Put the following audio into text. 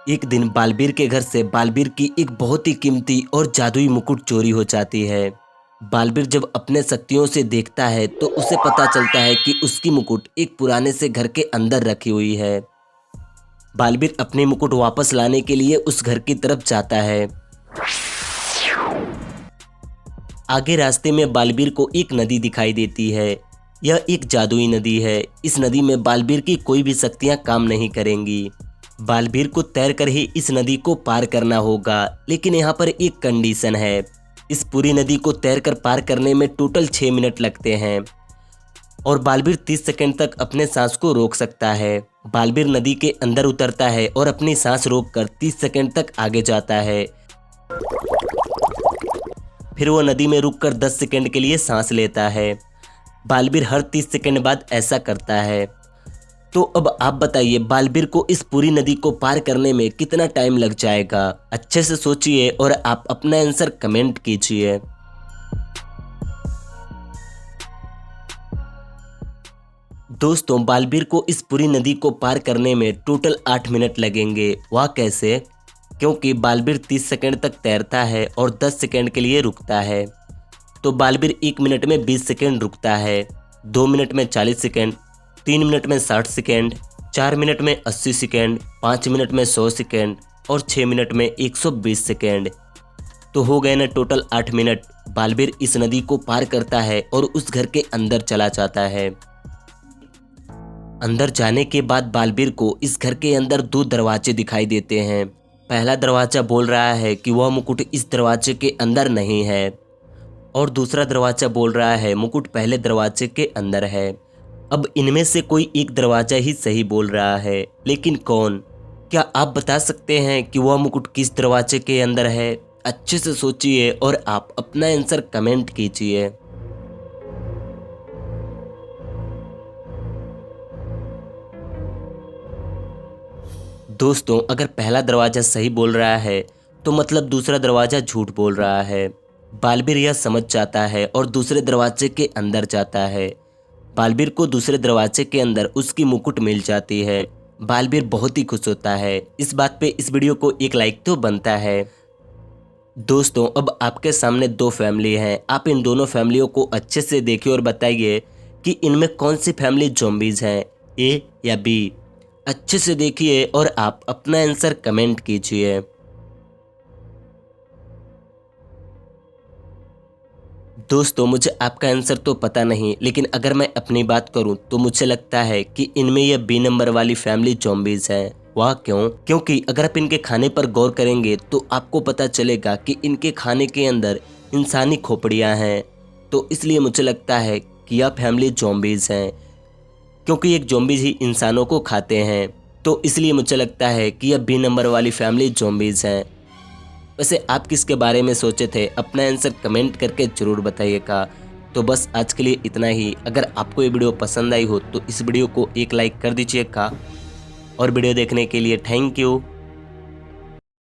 एक दिन बालबीर के घर से बालबीर की एक बहुत ही कीमती और जादुई मुकुट चोरी हो जाती है। बालबीर जब अपने शक्तियों से देखता है तो उसे पता चलता है कि उसकी मुकुट एक पुराने से घर के अंदर रखी हुई है। बालबीर अपनी मुकुट वापस लाने के लिए उस घर की तरफ जाता है। आगे रास्ते में बालबीर को एक नदी दिखाई देती है। यह एक जादुई नदी है। इस नदी में बालबीर की कोई भी शक्तियां काम नहीं करेंगी। बालबीर को तैरकर ही इस नदी को पार करना होगा, लेकिन यहाँ पर एक कंडीशन है। इस पूरी नदी को तैरकर पार करने में टोटल 6 मिनट लगते हैं और बालबीर 30 सेकंड तक अपने सांस को रोक सकता है। बालबीर नदी के अंदर उतरता है और अपनी सांस रोककर 30 सेकंड तक आगे जाता है। फिर वो नदी में रुककर 10 सेकंड के लिए सांस लेता है। बालबीर हर 30 सेकंड बाद ऐसा करता है। तो अब आप बताइए बालबीर को इस पूरी नदी को पार करने में कितना टाइम लग जाएगा? अच्छे से सोचिए और आप अपना आंसर कमेंट कीजिए। दोस्तों, बालबीर को इस पूरी नदी को पार करने में टोटल 8 मिनट लगेंगे। वह कैसे? क्योंकि बालबीर 30 सेकंड तक तैरता है और 10 सेकंड के लिए रुकता है। तो बालबीर 1 मिनट में 20 सेकंड रुकता है, 2 मिनट में 40 सेकंड, 3 मिनट में 60 सेकंड, 4 मिनट में 80 सेकंड, 5 मिनट में 100 सेकंड और 6 मिनट में 120 सेकंड। तो हो गए ना टोटल 8 मिनट। बालबीर इस नदी को पार करता है और उस घर के अंदर चला जाता है। अंदर जाने के बाद बालबीर को इस घर के अंदर 2 दरवाजे दिखाई देते हैं। पहला दरवाजा बोल रहा है कि वह मुकुट इस दरवाजे के अंदर नहीं है और दूसरा दरवाजा बोल रहा है मुकुट पहले दरवाजे के अंदर है। अब इनमें से कोई एक दरवाजा ही सही बोल रहा है, लेकिन कौन? क्या आप बता सकते हैं कि वह मुकुट किस दरवाजे के अंदर है? अच्छे से सोचिए और आप अपना आंसर कमेंट कीजिए। दोस्तों, अगर पहला दरवाजा सही बोल रहा है तो मतलब दूसरा दरवाजा झूठ बोल रहा है। बालबीर यह समझ जाता है और दूसरे दरवाजे के अंदर जाता है। बालबीर को दूसरे दरवाजे के अंदर उसकी मुकुट मिल जाती है। बालबीर बहुत ही खुश होता है। इस बात पे इस वीडियो को एक लाइक तो बनता है। दोस्तों, अब आपके सामने 2 फैमिली हैं। आप इन दोनों फैमिलियों को अच्छे से देखिए और बताइए कि इनमें कौन सी फैमिली ज़ॉम्बीज़ हैं, ए या बी। अच्छे से देखिए और आप अपना आंसर कमेंट कीजिए। दोस्तों, मुझे आपका आंसर तो पता नहीं, लेकिन अगर मैं अपनी बात करूं तो मुझे लगता है कि इनमें यह बी नंबर वाली फैमिली ज़ॉम्बीज़ है। वह क्यों? क्योंकि अगर आप इनके खाने पर गौर करेंगे तो आपको पता चलेगा कि इनके खाने के अंदर इंसानी खोपड़ियां हैं। तो इसलिए मुझे लगता है कि यह फैमिली ज़ॉम्बीज़ हैं, क्योंकि एक ज़ॉम्बीज़ ही इंसानों को खाते हैं। तो इसलिए मुझे लगता है कि यह बी नंबर वाली फैमिली ज़ॉम्बीज़ हैं। वैसे आप किसके बारे में सोचे थे? अपना आंसर कमेंट करके ज़रूर बताइएगा। तो बस आज के लिए इतना ही। अगर आपको ये वीडियो पसंद आई हो तो इस वीडियो को एक लाइक कर दीजिएगा और वीडियो देखने के लिए थैंक यू।